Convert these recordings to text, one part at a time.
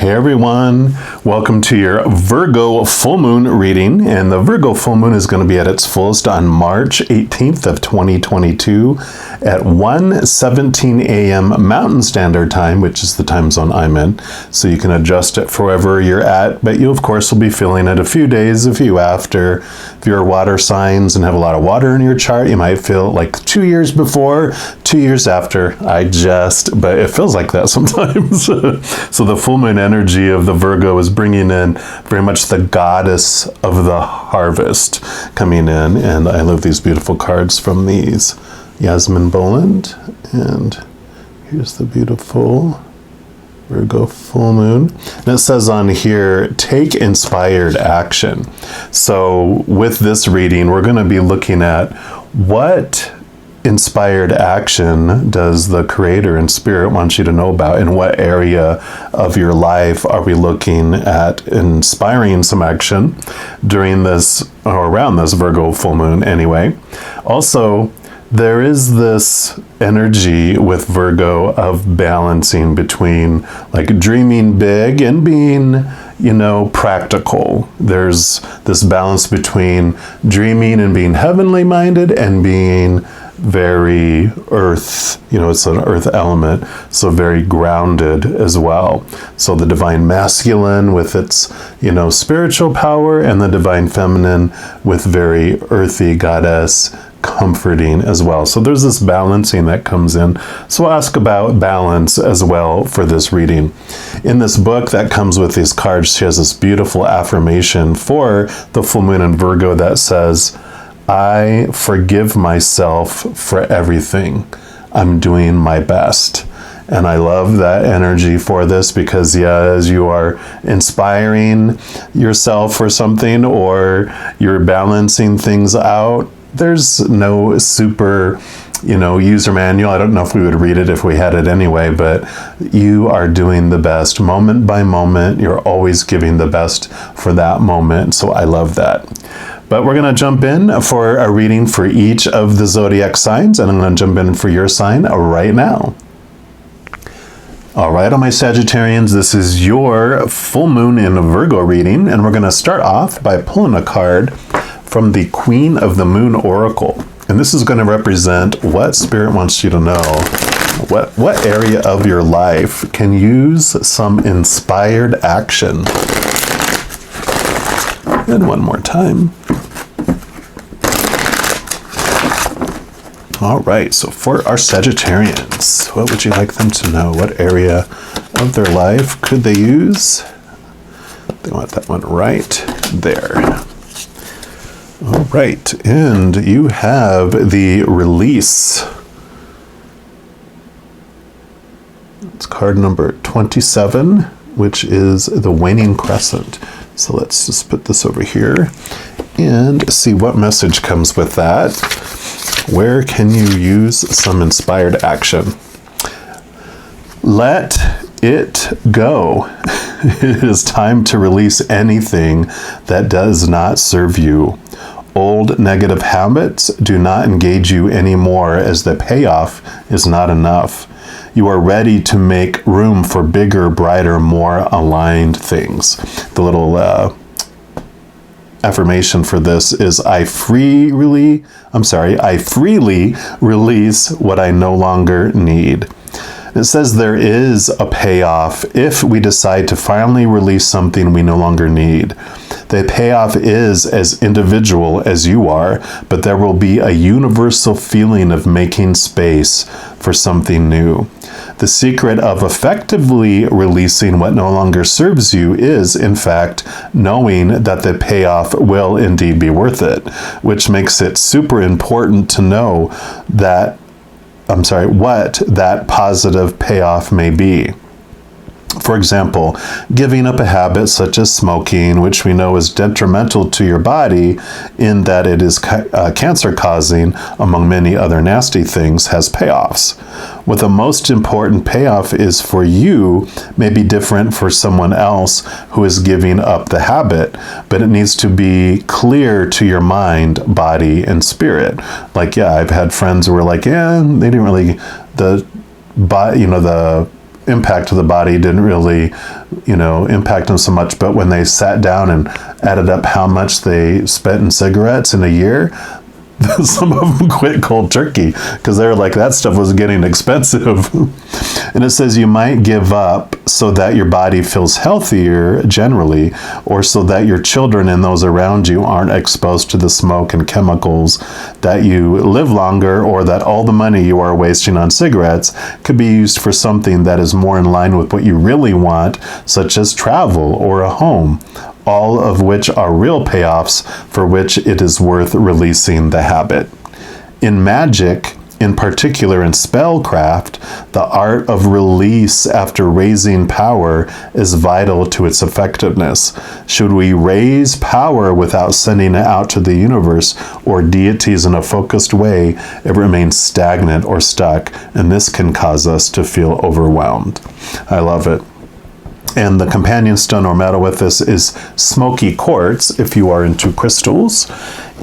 Hey everyone, welcome to your Virgo full moon reading, and the Virgo full moon is going to be at its fullest on March 18th of 2022 at 1:17 a.m. Mountain Standard Time, which is the time zone I'm in, so you can adjust it for wherever you're at, but you of course will be feeling it a few days, a few after. If you're water signs and have a lot of water in your chart, you might feel like 2 years before, 2 years after. But it feels like that sometimes. So the full moon energy of the Virgo is bringing in very much the goddess of the harvest coming in, and I love these beautiful cards from these Yasmin Boland, and here's the beautiful Virgo full moon. And it says on here, take inspired action. So with this reading, we're going to be looking at what inspired action does the Creator and Spirit want you to know about? In what area of your life are we looking at inspiring some action during this, or around this Virgo full moon anyway? Also, there is this energy with Virgo of balancing between like dreaming big and being, practical. There's this balance between dreaming and being heavenly minded and being very earth, it's an earth element, so very grounded as well. So the divine masculine with its, spiritual power, and the divine feminine with very earthy goddess comforting as well. So there's this balancing that comes in. So I'll ask about balance as well for this reading. In this book that comes with these cards, she has this beautiful affirmation for the full moon in Virgo that says, I forgive myself for everything. I'm doing my best. And I love that energy for this because, as you are inspiring yourself for something or you're balancing things out, there's no super, user manual. I don't know if we would read it if we had it anyway, but you are doing the best moment by moment. You're always giving the best for that moment. So I love that. But we're going to jump in for a reading for each of the zodiac signs, and I'm going to jump in for your sign right now. All right, all my Sagittarians, this is your full moon in Virgo reading, and we're going to start off by pulling a card from the Queen of the Moon Oracle. And this is going to represent what Spirit wants you to know. What area of your life can use some inspired action? And one more time. All right, so for our Sagittarians, what would you like them to know? What area of their life could they use? They want that one right there. All right, and you have the Release. It's card number 27, which is the Waning Crescent. So let's just put this over here and see what message comes with that. Where can you use some inspired action? Let it go. It is time to release anything that does not serve you. Old negative habits do not engage you anymore, as the payoff is not enough. You are ready to make room for bigger, brighter, more aligned things. The little affirmation for this is, I freely release what I no longer need. It says there is a payoff if we decide to finally release something we no longer need. The payoff is as individual as you are, but there will be a universal feeling of making space for something new. The secret of effectively releasing what no longer serves you is, in fact, knowing that the payoff will indeed be worth it, which makes it super important to know what that positive payoff may be. For example, giving up a habit such as smoking, which we know is detrimental to your body in that it is cancer-causing, among many other nasty things, has payoffs. What the most important payoff is for you may be different for someone else who is giving up the habit, but it needs to be clear to your mind, body, and spirit. Like, I've had friends who were like, they didn't really, the impact to the body didn't really, impact them so much. But when they sat down and added up how much they spent in cigarettes in a year, some of them quit cold turkey because they were like, that stuff was getting expensive. And it says you might give up so that your body feels healthier generally, or so that your children and those around you aren't exposed to the smoke and chemicals, that you live longer, or that all the money you are wasting on cigarettes could be used for something that is more in line with what you really want, such as travel or a home, all of which are real payoffs for which it is worth releasing the habit. In magic, in particular in spellcraft, the art of release after raising power is vital to its effectiveness. Should we raise power without sending it out to the universe or deities in a focused way, it remains stagnant or stuck, and this can cause us to feel overwhelmed. I love it. And the companion stone or metal with this is smoky quartz, if you are into crystals.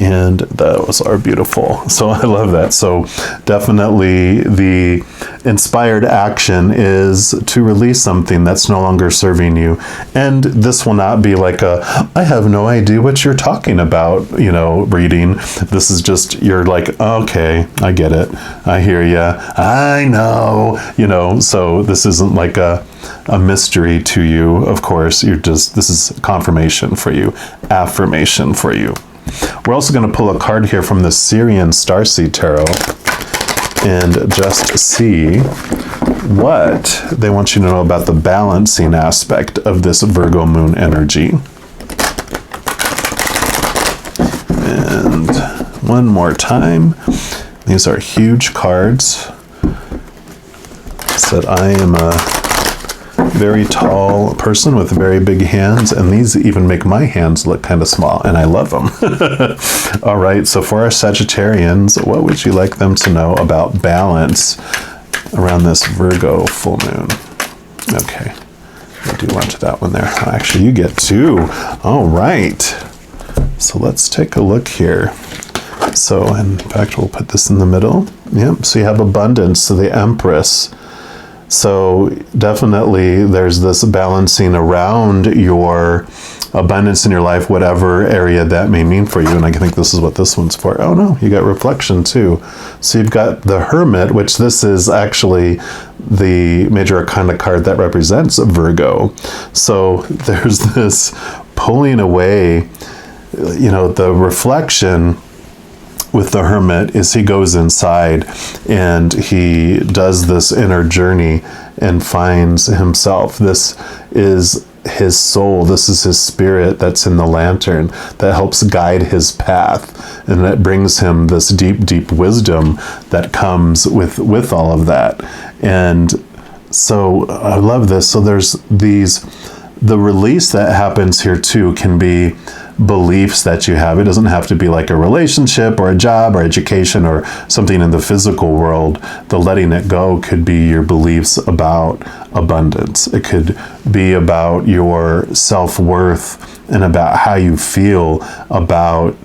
And those are beautiful. So I love that. So definitely the inspired action is to release something that's no longer serving you. And this will not be like I have no idea what you're talking about, reading. This is just, you're like, okay, I get it. I hear ya. I know, so this isn't like a mystery to you. Of course, this is confirmation for you, affirmation for you. We're also going to pull a card here from the Sirian Starseed Tarot and just see what they want you to know about the balancing aspect of this Virgo moon energy. And one more time, these are huge cards. It said I am a very tall person with very big hands, and these even make my hands look kind of small, and I love them. All right, so for our Sagittarians, what would you like them to know about balance around this Virgo full moon? Okay, I do want that one there. Actually, you get two. All right, so let's take a look here. So, in fact, we'll put this in the middle. Yep, so you have abundance, so the Empress. So definitely there's this balancing around your abundance in your life, whatever area that may mean for you. And I think this is what this one's for. Oh no, you got reflection too. So you've got the Hermit, which this is actually the major arcana card that represents Virgo. So there's this pulling away, the reflection with the Hermit is he goes inside and he does this inner journey and finds himself. This is his soul. This is his spirit that's in the lantern that helps guide his path. And that brings him this deep, deep wisdom that comes with all of that. And so I love this. So there's the release that happens here too can be beliefs that you have. It doesn't have to be like a relationship or a job or education or something in the physical world. The letting it go could be your beliefs about abundance. It could be about your self-worth and about how you feel about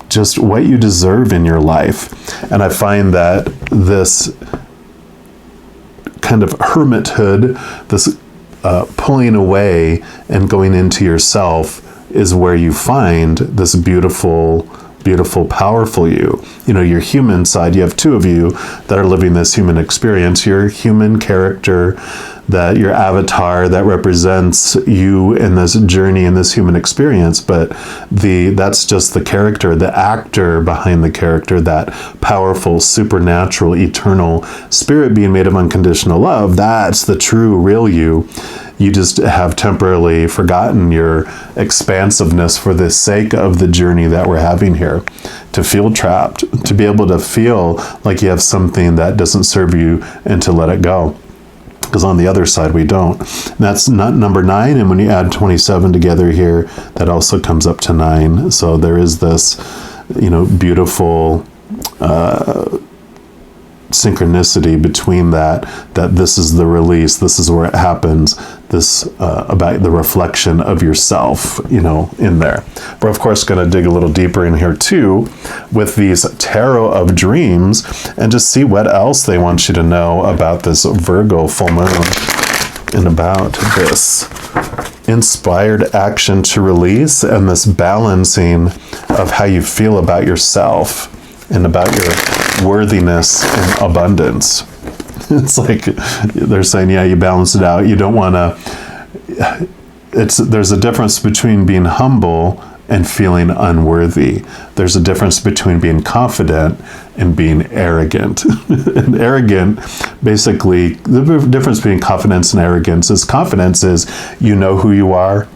just what you deserve in your life. And I find that this kind of hermithood, this pulling away and going into yourself, is where you find this beautiful, beautiful, powerful you. Your human side, you have two of you that are living this human experience. Your human character, that your avatar that represents you in this journey, in this human experience. But that's just the character, the actor behind the character, that powerful, supernatural, eternal spirit being made of unconditional love. That's the true, real you. You just have temporarily forgotten your expansiveness for the sake of the journey that we're having here. To feel trapped, to be able to feel like you have something that doesn't serve you and to let it go. Because on the other side, we don't. And that's not number 9. And when you add 27 together here, that also comes up to 9. So there is this, beautiful synchronicity between that this is the release, this is where it happens, this about the reflection of yourself, you know, in there. We're of course going to dig a little deeper in here too with these tarot of dreams and just see what else they want you to know about this Virgo full moon and about this inspired action to release and this balancing of how you feel about yourself and about your worthiness and abundance. It's like they're saying, yeah, you balance it out. You don't want to, there's a difference between being humble and feeling unworthy. There's a difference between being confident and being arrogant. And arrogant, basically, the difference between confidence and arrogance is you know who you are,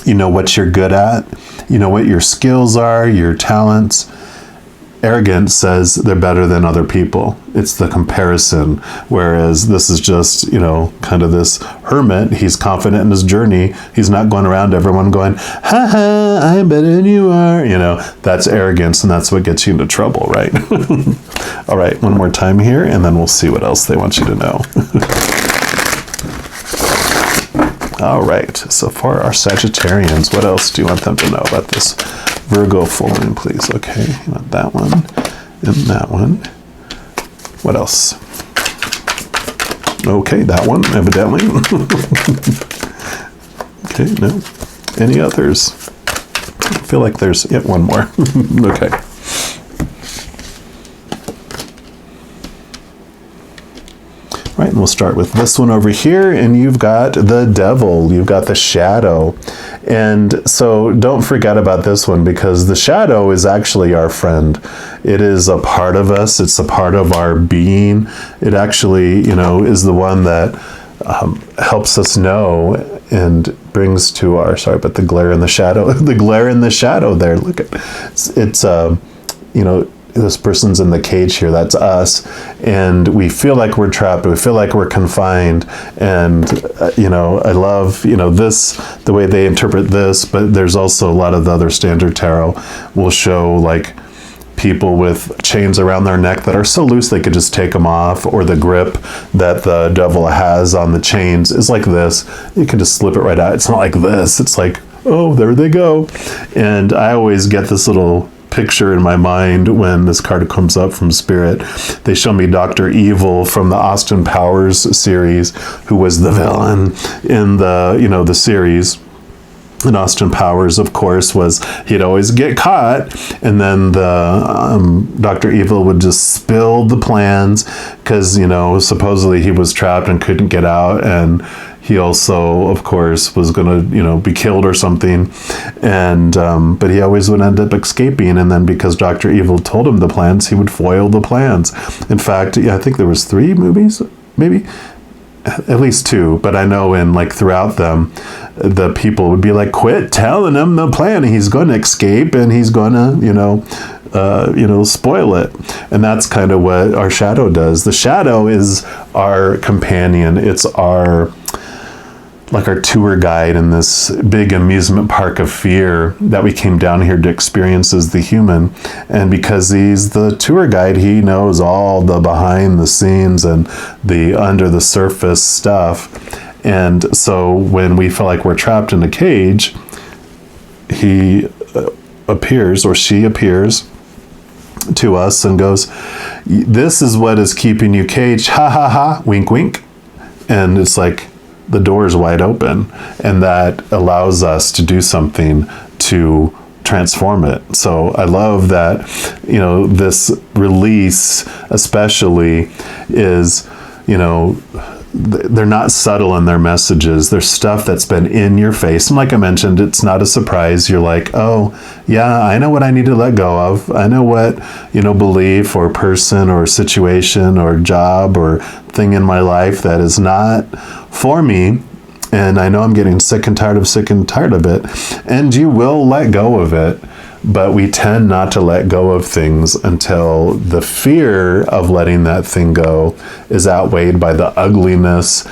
you know what you're good at, you know what your skills are, your talents. Arrogance says they're better than other people. It's the comparison. Whereas this is just, you know, kind of this hermit. He's confident in his journey. He's not going around to everyone going, ha ha, I'm better than you are. You know, that's arrogance, and that's what gets you into trouble, right? All right, one more time here, and then we'll see what else they want you to know. All right, so for our Sagittarians, what else do you want them to know about this Virgo full moon, please? Okay, you want that one and that one. What else? Okay, that one, evidently. Okay, no. Any others? I feel like there's one more. Okay. Right, and we'll start with this one over here, and you've got the devil, you've got the shadow. And so don't forget about this one, because the shadow is actually our friend. It is a part of us, it's a part of our being. It actually, you know, is the one that helps us know and brings to our, but the glare in the shadow, the glare in the shadow there, look at it's you know, this person's in the cage here, that's us, and we feel like we're trapped, we feel like we're confined, and you know, I love, you know, this, the way they interpret this, but there's also a lot of the other standard tarot will show like people with chains around their neck that are so loose they could just take them off, or the grip that the devil has on the chains is like this, you can just slip it right out. It's not like this, it's like, oh, there they go. And I always get this little picture in my mind when this card comes up from Spirit. They show me Dr. Evil from the Austin Powers series, who was the villain in the, you know, the series. And Austin Powers, of course, he'd always get caught, and then the Dr. Evil would just spill the plans because, you know, supposedly he was trapped and couldn't get out, and he also, of course, was going to, you know, be killed or something. And but he always would end up escaping. And then because Dr. Evil told him the plans, he would foil the plans. In fact, yeah, I think there was 3 movies, maybe at least 2. But I know in like throughout them, the people would be like, quit telling him the plan. He's going to escape and he's going to, you know, spoil it. And that's kind of what our shadow does. The shadow is our companion. It's our tour guide in this big amusement park of fear that we came down here to experience as the human. And because he's the tour guide, he knows all the behind the scenes and the under the surface stuff. And so when we feel like we're trapped in a cage, he appears, or she appears to us and goes, this is what is keeping you caged, ha ha ha, wink wink. And it's like, the door is wide open, and that allows us to do something to transform it. So I love that, you know, this release especially is, you know, they're not subtle in their messages. There's stuff that's been in your face. And like I mentioned, it's not a surprise. You're like, oh, yeah, I know what I need to let go of. I know what, you know, belief or person or situation or job or thing in my life that is not for me. And I know I'm getting sick and tired of it. And you will let go of it. but we tend not to let go of things until the fear of letting that thing go is outweighed by the ugliness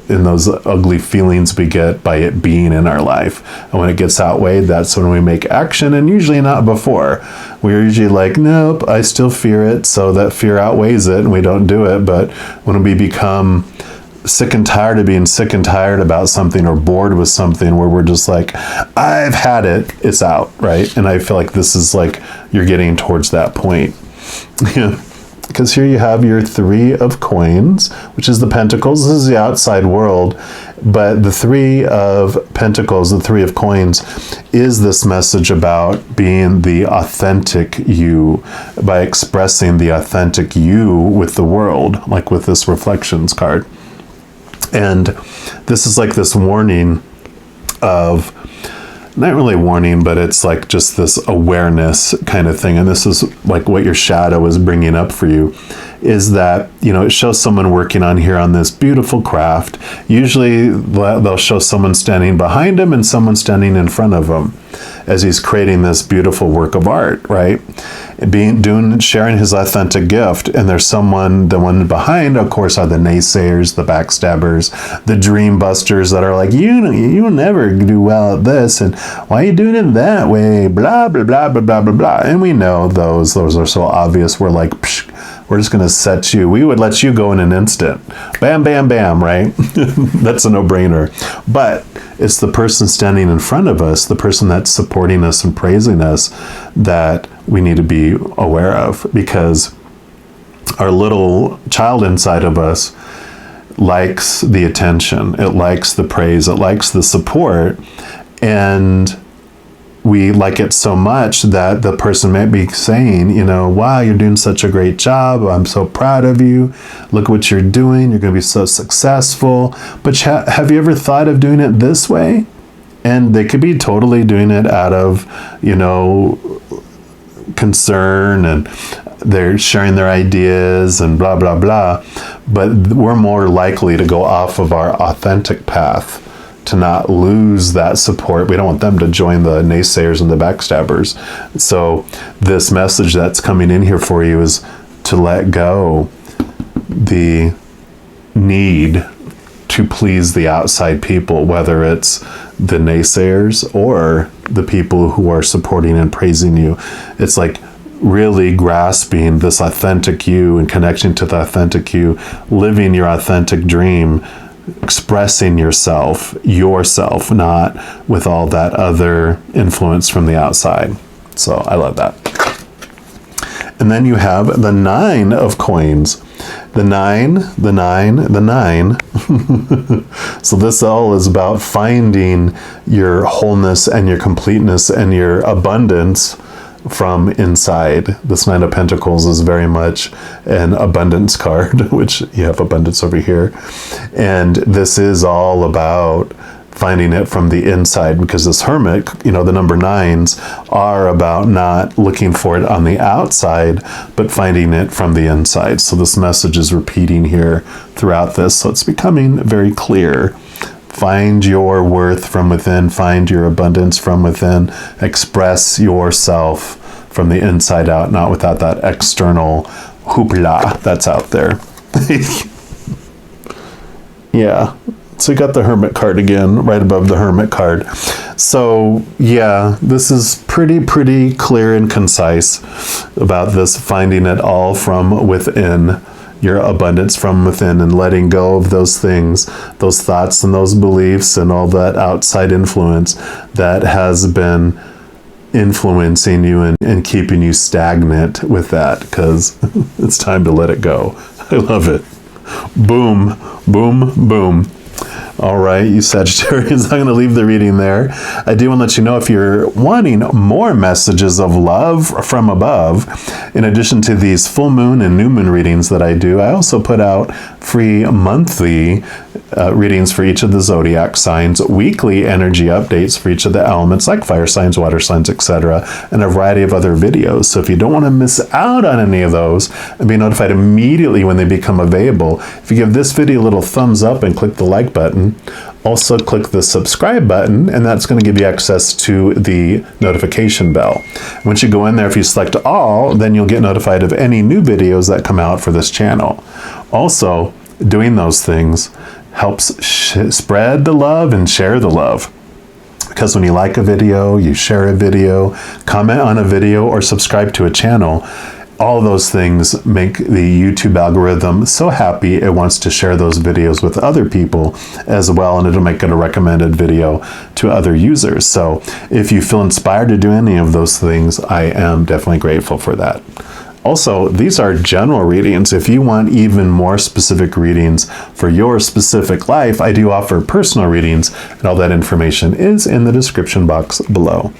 in those ugly feelings we get by it being in our life. And when it gets outweighed, that's when we make action, and usually not before. We're usually like, nope, I still fear it, so that fear outweighs it, and we don't do it. But when we become sick and tired of being sick and tired about something, or bored with something, where we're just like, I've had it, it's out, right? And I feel like this is like you're getting towards that point. Because here you have your 3 of coins, which is the pentacles. This is the outside world, but the 3 of pentacles, the 3 of coins, is this message about being the authentic you, by expressing the authentic you with the world, like with this reflections card. And this is like this warning of, not really warning, but it's like just this awareness kind of thing. And this is like what your shadow is bringing up for you, is that, you know, it shows someone working on here on this beautiful craft. Usually they'll show someone standing behind him and someone standing in front of him as he's creating this beautiful work of art, right? Sharing his authentic gift. And there's someone, the one behind, of course, are the naysayers, the backstabbers, the dream busters that are like, you'll never do well at this, and why are you doing it that way? Blah, blah, blah, blah, blah, blah, blah. And we know those are so obvious. We're like, psh, we're just going to set you. We would let you go in an instant. Bam, bam, bam, right? That's a no-brainer. But it's the person standing in front of us, the person that's supporting us and praising us, that we need to be aware of, because our little child inside of us likes the attention. It likes the praise. It likes the support. And we like it so much that the person might be saying, you know, wow, you're doing such a great job. I'm so proud of you. Look what you're doing. You're going to be so successful. But have you ever thought of doing it this way? And they could be totally doing it out of, you know, concern, and they're sharing their ideas and blah, blah, blah. But we're more likely to go off of our authentic path, to not lose that support. We don't want them to join the naysayers and the backstabbers. So this message that's coming in here for you is to let go the need to please the outside people, whether it's the naysayers or the people who are supporting and praising you. It's like really grasping this authentic you and connecting to the authentic you, living your authentic dream, expressing yourself, not with all that other influence from the outside. So I love that. And then you have the 9 of coins. The 9. So this all is about finding your wholeness and your completeness and your abundance from inside. This 9 of Pentacles is very much an abundance card, which you have abundance over here. And this is all about finding it from the inside, because this Hermit, you know, the number 9s are about not looking for it on the outside, but finding it from the inside. So this message is repeating here throughout this. So it's becoming very clear. Find your worth from within, find your abundance from within, express yourself from the inside out, not without that external hoopla that's out there. Yeah. So you got the Hermit card again, right above the Hermit card. So yeah, this is pretty clear and concise about this, finding it all from within, your abundance from within, and letting go of those things, those thoughts and those beliefs and all that outside influence that has been influencing you and keeping you stagnant with that, because it's time to let it go. I love it. Boom, boom, boom. All right, you Sagittarius, I'm going to leave the reading there. I do want to let you know, if you're wanting more messages of love from above, in addition to these full moon and new moon readings that I do, I also put out free monthly readings for each of the zodiac signs, weekly energy updates for each of the elements like fire signs, water signs, etc., and a variety of other videos. So if you don't want to miss out on any of those and be notified immediately when they become available, if you give this video a little thumbs up and click the like button, Also click the subscribe button, and that's going to give you access to the notification bell. Once you go in there, if you select all, then you'll get notified of any new videos that come out for this channel. Also, doing those things helps spread the love and share the love. Because when you like a video, you share a video, comment on a video, or subscribe to a channel, all those things make the YouTube algorithm so happy it wants to share those videos with other people as well, and it'll make it a recommended video to other users. So if you feel inspired to do any of those things, I am definitely grateful for that. Also, these are general readings. If you want even more specific readings for your specific life, I do offer personal readings, and all that information is in the description box below.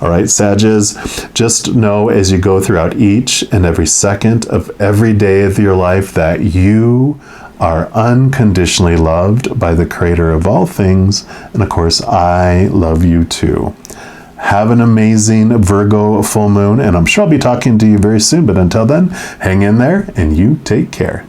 All right, Sages, just know as you go throughout each and every second of every day of your life that you are unconditionally loved by the Creator of all things, and of course, I love you too. Have an amazing Virgo full moon, and I'm sure I'll be talking to you very soon. But until then, hang in there and you take care.